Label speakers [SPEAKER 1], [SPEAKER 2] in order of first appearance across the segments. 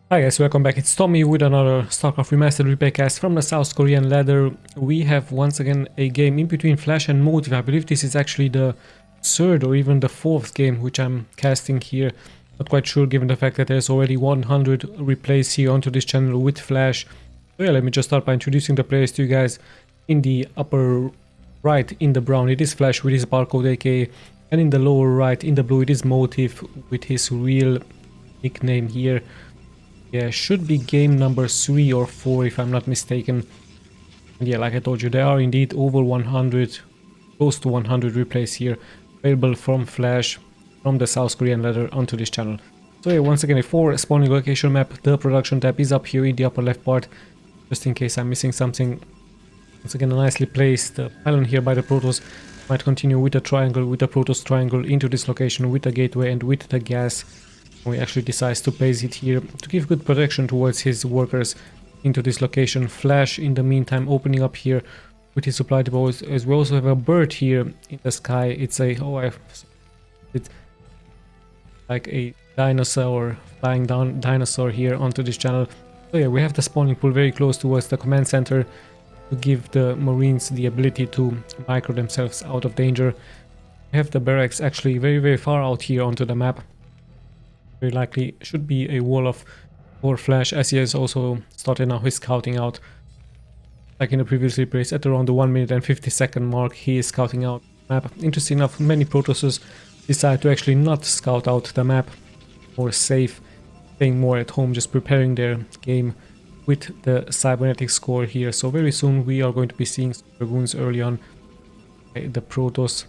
[SPEAKER 1] Hi guys, welcome back. It's Tommy with another Starcraft Remastered replay cast from the South Korean ladder. We have once again a game in between Flash and Motive. I believe this is actually the third or even the fourth game which I'm casting here. Not quite sure given the fact that there's already 100 replays here onto this channel with Flash. So yeah, let me just start by introducing the players to you guys. In the upper right in the brown it is Flash with his barcode AK, and in the lower right in the blue it is Motive with his real nickname here. Yeah, should be game number 3 or 4 if I'm not mistaken. And yeah, like I told you, there are indeed over 100, close to 100 replays here available from Flash, from the South Korean ladder onto this channel. So yeah, once again, for spawning location map, the production tab is up here in the upper left part, just in case I'm missing something. Once again, a nicely placed pylon here by the Protoss. Might continue with the triangle, with the Protoss triangle into this location with the gateway and with the gas. We actually decides to place it here to give good protection towards his workers into this location. Flash in the meantime opening up here with his supply depots, as we also have a bird here in the sky. It's a it's like a dinosaur, flying down dinosaur here onto this channel. So yeah, we have the spawning pool very close towards the command center to give the Marines the ability to micro themselves out of danger. We have the barracks actually very far out here onto the map. Very likely should be a wall of for Flash, as he has also started now his scouting out. Like in the previous replays, at around the 1 minute and 50-second mark, he is scouting out the map. Interesting enough, many Protosses decide to actually not scout out the map, more safe, staying more at home, just preparing their game with the cybernetic score here. So very soon we are going to be seeing Dragoons early on. The Protoss,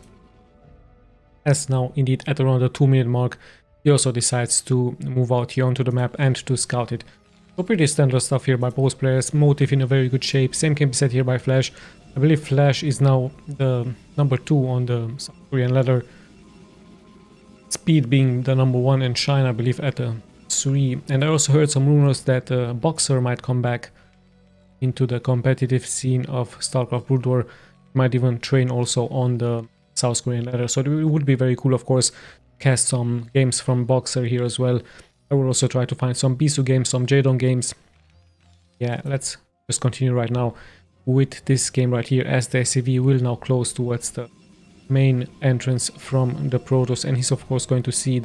[SPEAKER 1] as now indeed at around the 2-minute mark, he also decides to move out here onto the map and to scout it. So pretty standard stuff here by both players. Motive in a very good shape. Same can be said here by Flash. I believe Flash is now the number 2 on the South Korean ladder. Speed being the number 1 and Shine I believe at the 3. And I also heard some rumors that Boxer might come back into the competitive scene of Starcraft Broodwar. Might even train also on the South Korean ladder. So it would be very cool, of course, cast some games from Boxer here as well. I will also try to find some Bisu games, some Jadon games. Yeah, let's just continue right now with this game right here, as the SCV will now close towards the main entrance from the Protoss, and he's of course going to see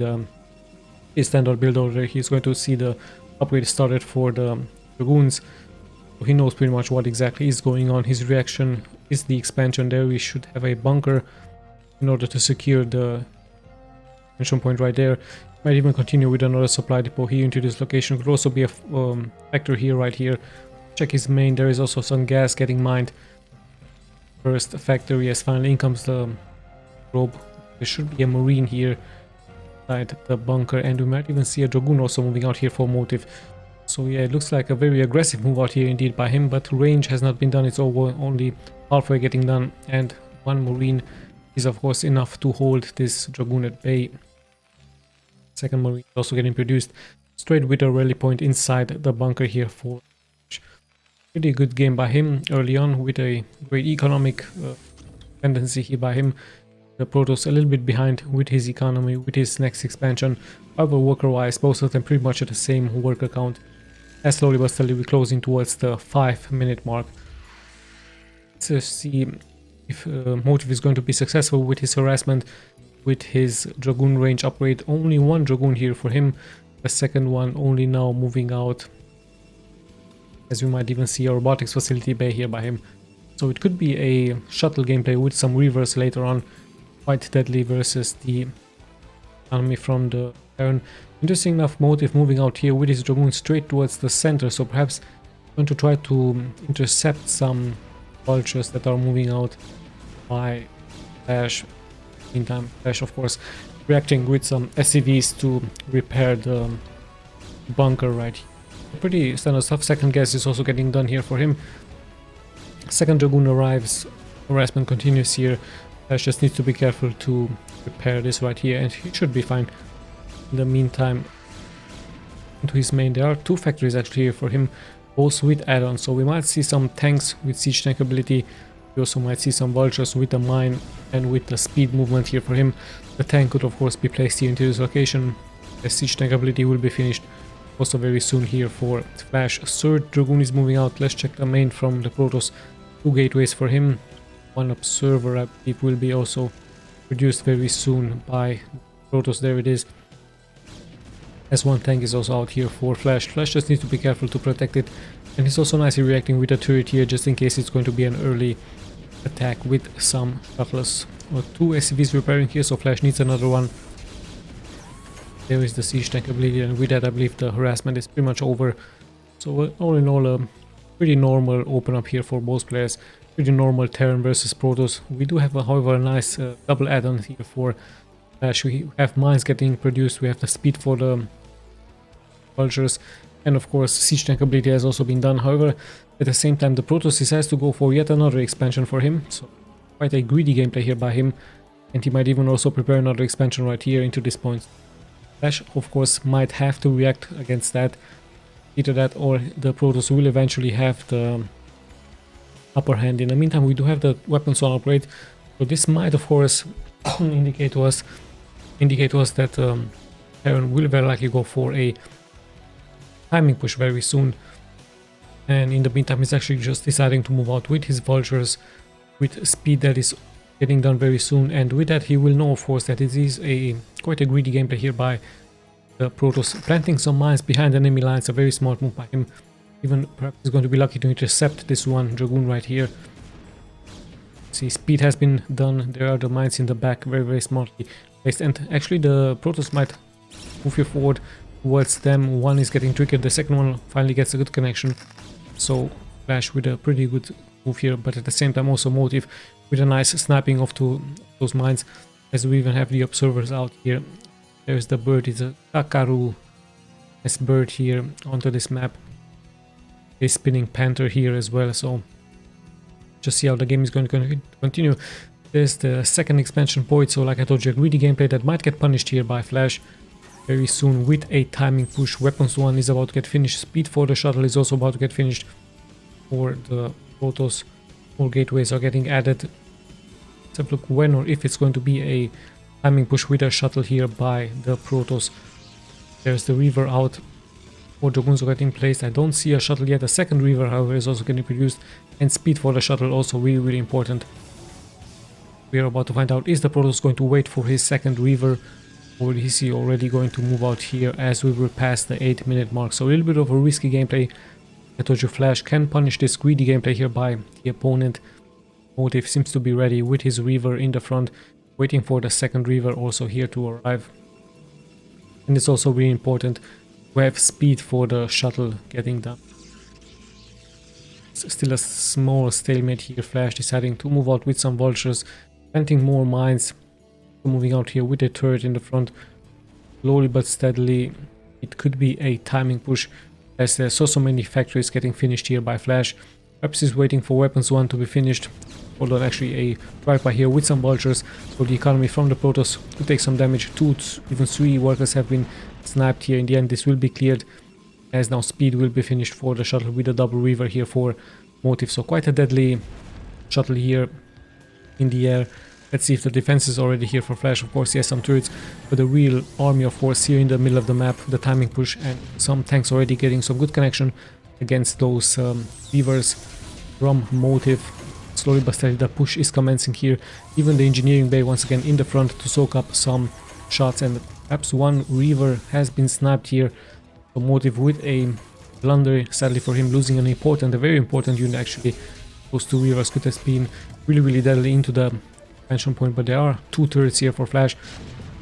[SPEAKER 1] his standard build order. He's going to see the upgrade started for the Dragoons. So he knows pretty much what exactly is going on. His reaction is the expansion there. We should have a bunker in order to secure the point right there. Might even continue with another supply depot here into this location. Could also be a factory here, right here. Check his main. There is also some gas getting mined. First factory, as finally in comes the probe. There should be a Marine here inside the bunker, and we might even see a Dragoon also moving out here for Motive. So yeah, it looks like a very aggressive move out here indeed by him, but range has not been done. It's only halfway getting done, and one Marine is of course enough to hold this Dragoon at bay. Second Marine also getting produced straight with a rally point inside the bunker here for pretty good game by him early on, with a great economic tendency here by him. The Protoss a little bit behind with his economy, with his next expansion. However, worker wise, both of them pretty much at the same worker count. As slowly but steadily we're closing towards the 5-minute mark. Let's see if Motive is going to be successful with his harassment, with his Dragoon range upgrade. Only one Dragoon here for him, the second one only now moving out, as we might even see a robotics facility bay here by him. So it could be a shuttle gameplay with some reverse later on, quite deadly versus the enemy from the Terran. Interesting enough, Motive moving out here with his Dragoon straight towards the center, so perhaps going to try to intercept some vultures that are moving out by Flash. Meantime, Flash of course reacting with some SCVs to repair the bunker right here. Pretty standard stuff. Second gas is also getting done here for him. Second Dragoon arrives, harassment continues here. Flash just needs to be careful to repair this right here, and he should be fine. In the meantime, into his main, there are 2 factories actually here for him, both with add-ons, so we might see some tanks with siege tank ability. We also might see some vultures with the mine and with the speed movement here for him. The tank could of course be placed here into this location. The siege tank ability will be finished. also very soon here for Flash. Third Dragoon is moving out. Let's check the main from the Protoss. 2 gateways for him. 1 observer, I believe, will be also produced very soon by Protoss. There it is. As 1 tank is also out here for Flash. Flash just needs to be careful to protect it. And he's also nicely reacting with a turret here, just in case it's going to be an early attack with some shuttles. 2 SCVs repairing here, so Flash needs another one. There is the siege tank ability, and with that I believe the harassment is pretty much over. So all in all, a pretty normal open up here for both players. Pretty normal Terran versus Protoss. We do have, however, a nice double add-on here for Flash. We have mines getting produced, we have the speed for the vultures, and of course siege tank ability has also been done. However, at the same time the Protoss decides to go for yet another expansion for him, so quite a greedy gameplay here by him, and he might even also prepare another expansion right here into this point. Flash of course might have to react against that, either that or the Protoss will eventually have the upper hand. In the meantime, we do have the weapons on upgrade, so this might of course indicate to us that Terran will very likely go for a timing push very soon, and in the meantime he's actually just deciding to move out with his vultures with speed that is getting done very soon, and with that he will know of course that it is quite a greedy gameplay here by the Protoss. Planting some mines behind enemy lines, a very smart move by him. Even perhaps he's going to be lucky to intercept this 1 Dragoon right here. See, speed has been done, there are the mines in the back, very smartly placed, and actually the Protoss might move here forward towards them. 1 is getting triggered, the second one finally gets a good connection, so Flash with a pretty good move here, but at the same time also Motive with a nice sniping of those mines, as we even have the observers out here. There's the bird, it's a Takaru as bird here onto this map. A spinning panther here as well, so just see how the game is going to continue. There's the second expansion point, so like I told you, a greedy gameplay that might get punished here by Flash very soon with a timing push. Weapons 1 is about to get finished, speed for the shuttle is also about to get finished for the Protoss. More gateways are getting added. Let's have a look when or if it's going to be a timing push with a shuttle here by the Protoss. There's the Reaver out. 4 Dragoons are getting placed. I don't see a shuttle yet. A second Reaver, however, is also getting produced, and speed for the shuttle also really important. We are about to find out, is the Protoss going to wait for his second Reaver, or is he already going to move out here as we will pass the 8-minute mark? So a little bit of a risky gameplay. I told you Flash can punish this greedy gameplay here by the opponent. Motive seems to be ready with his Reaver in the front, waiting for the second Reaver also here to arrive. And it's also really important to have speed for the shuttle getting done. It's still a small stalemate here. Flash deciding to move out with some vultures, planting more mines, moving out here with a turret in the front. Slowly but steadily, it could be a timing push, as there's so many factories getting finished here by Flash. Perhaps he's waiting for weapons 1 to be finished, although actually a drive-by here with some vultures, so the economy from the Protoss could take some damage. 2, even 3 workers have been sniped here. In the end this will be cleared, as now speed will be finished for the shuttle with a double Reaver here for Motive. So quite a deadly shuttle here in the air. Let's see if the defense is already here for Flash. Of course he has some turrets, but the real army of course here in the middle of the map, the timing push, and some tanks already getting some good connection against those Reavers from Motive. Slowly but steadily the push is commencing here. Even the engineering bay once again in the front to soak up some shots, and perhaps 1 Reaver has been sniped here. So Motive with a blunder, sadly for him, losing a very important unit actually. Those 2 Reavers could have been really deadly into the expansion point, but there are 2 turrets here for Flash.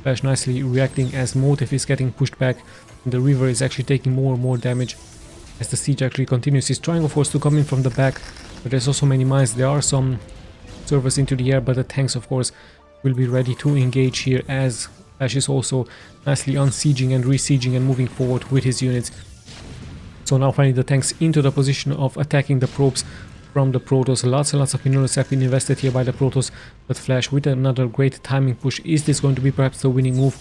[SPEAKER 1] Flash nicely reacting as Motive is getting pushed back, and the Reaver is actually taking more and more damage as the siege actually continues. He's trying of course to come in from the back, but there's also many mines. There are some servers into the air, but the tanks of course will be ready to engage here, as Flash is also nicely unsieging and resieging and moving forward with his units. So now finally the tanks into the position of attacking the probes from the Protoss. Lots and lots of minerals have been invested here by the Protoss, but Flash with another great timing push. Is this going to be perhaps the winning move,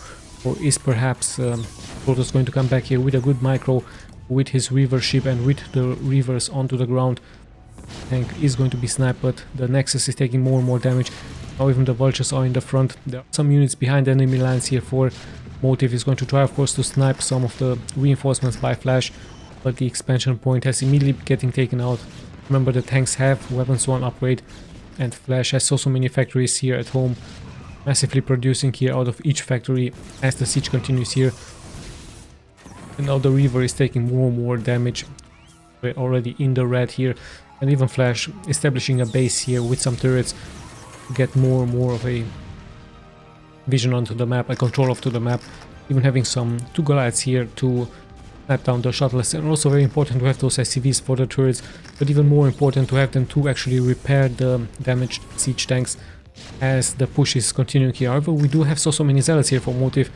[SPEAKER 1] or is perhaps Protoss going to come back here with a good micro with his Reaver ship and with the Reavers onto the ground? Tank is going to be sniped, but the Nexus is taking more and more damage. Now even the vultures are in the front. There are some units behind enemy lines here for Motive is going to try, of course, to snipe some of the reinforcements by Flash, but the expansion point has immediately getting taken out. Remember, the tanks have weapons 1 upgrade, and Flash has so many factories here at home, massively producing here out of each factory as the siege continues here. And now the Reaver is taking more and more damage. We're already in the red here, and even Flash establishing a base here with some turrets to get more and more of a vision onto the map, a control of to the map, even having some 2 Goliaths here to snap down the shuttles, and also very important to have those SCVs for the turrets, but even more important to have them to actually repair the damaged siege tanks as the push is continuing here. However, we do have so many zealots here for Motive.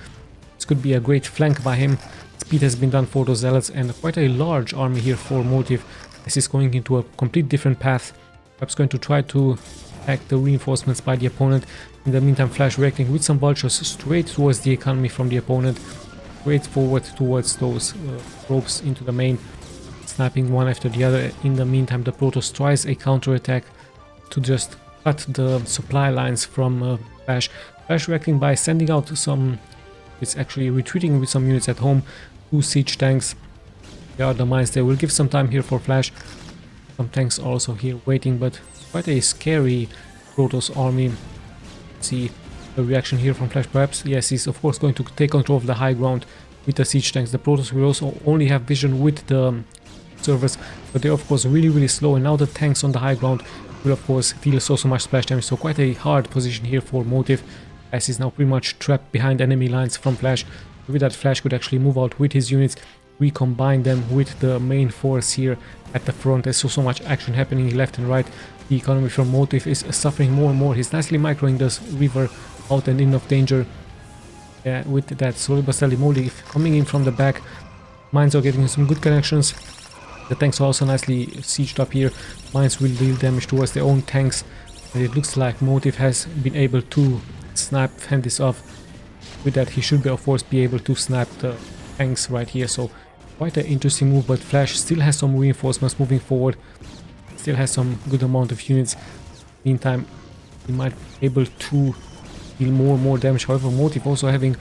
[SPEAKER 1] This could be a great flank by him. Speed has been done for those zealots, and quite a large army here for Motive. This is going into a complete different path. Perhaps going to try to attack the reinforcements by the opponent. In the meantime, Flash reacting with some vultures straight towards the economy from the opponent, straight forward towards those ropes into the main, sniping one after the other. In the meantime, the Protoss tries a counter-attack to just cut the supply lines from Flash. Flash reacting by sending out some, it's actually retreating with some units at home, 2 siege tanks. There are the mines there. We'll give some time here for Flash. Some tanks also here waiting, but quite a scary Protoss army. See the reaction here from Flash perhaps. Yes, he's of course going to take control of the high ground with the siege tanks. The Protoss will also only have vision with the servers, but they're of course really slow, and now the tanks on the high ground will of course deal so much splash damage. So quite a hard position here for Motive, as he's now pretty much trapped behind enemy lines from Flash. With that, Flash could actually move out with his units, recombine them with the main force here at the front. There's so much action happening left and right. The economy from Motive is suffering more and more. He's nicely microing this Reaver out and in of danger. With that slowly but steadily Motive coming in from the back. Mines are getting some good connections. The tanks are also nicely sieged up here. Mines will deal damage towards their own tanks, and it looks like Motive has been able to fend this off. With that, he should of course be able to snap the tanks right here. So quite an interesting move, but Flash still has some reinforcements moving forward. Still has some good amount of units. Meantime, he might be able to deal more and more damage. However, Motive also having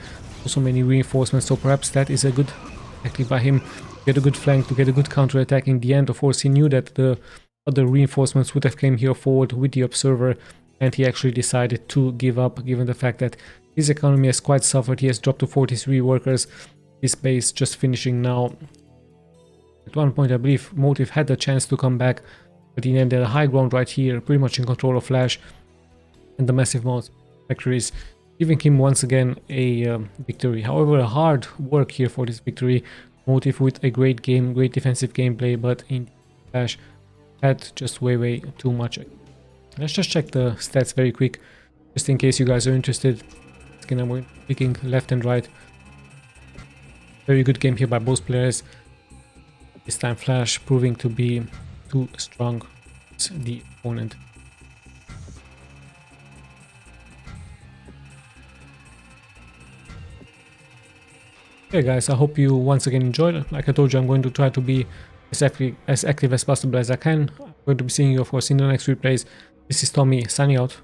[SPEAKER 1] so many reinforcements, so perhaps that is a good tactic by him to get a good flank, to get a good counter attack. In the end, of course, he knew that the other reinforcements would have came here forward with the observer, and he actually decided to give up, given the fact that his economy has quite suffered. He has dropped to 43 workers. His base just finishing now. At one point, I believe Motive had the chance to come back, but in the end, the high ground right here, pretty much in control of Flash, and the massive amount of factories, giving him once again a victory. However, a hard work here for this victory. Motive with a great game, great defensive gameplay, but in Flash had just way too much. Let's just check the stats very quick, just in case you guys are interested. Again, I'm picking left and right. Very good game here by both players. This time Flash proving to be too strong as the opponent. Okay guys, I hope you once again enjoyed. Like I told you, I'm going to try to be as active as possible as I can. I'm going to be seeing you of course in the next replays. This is Tommy signing out.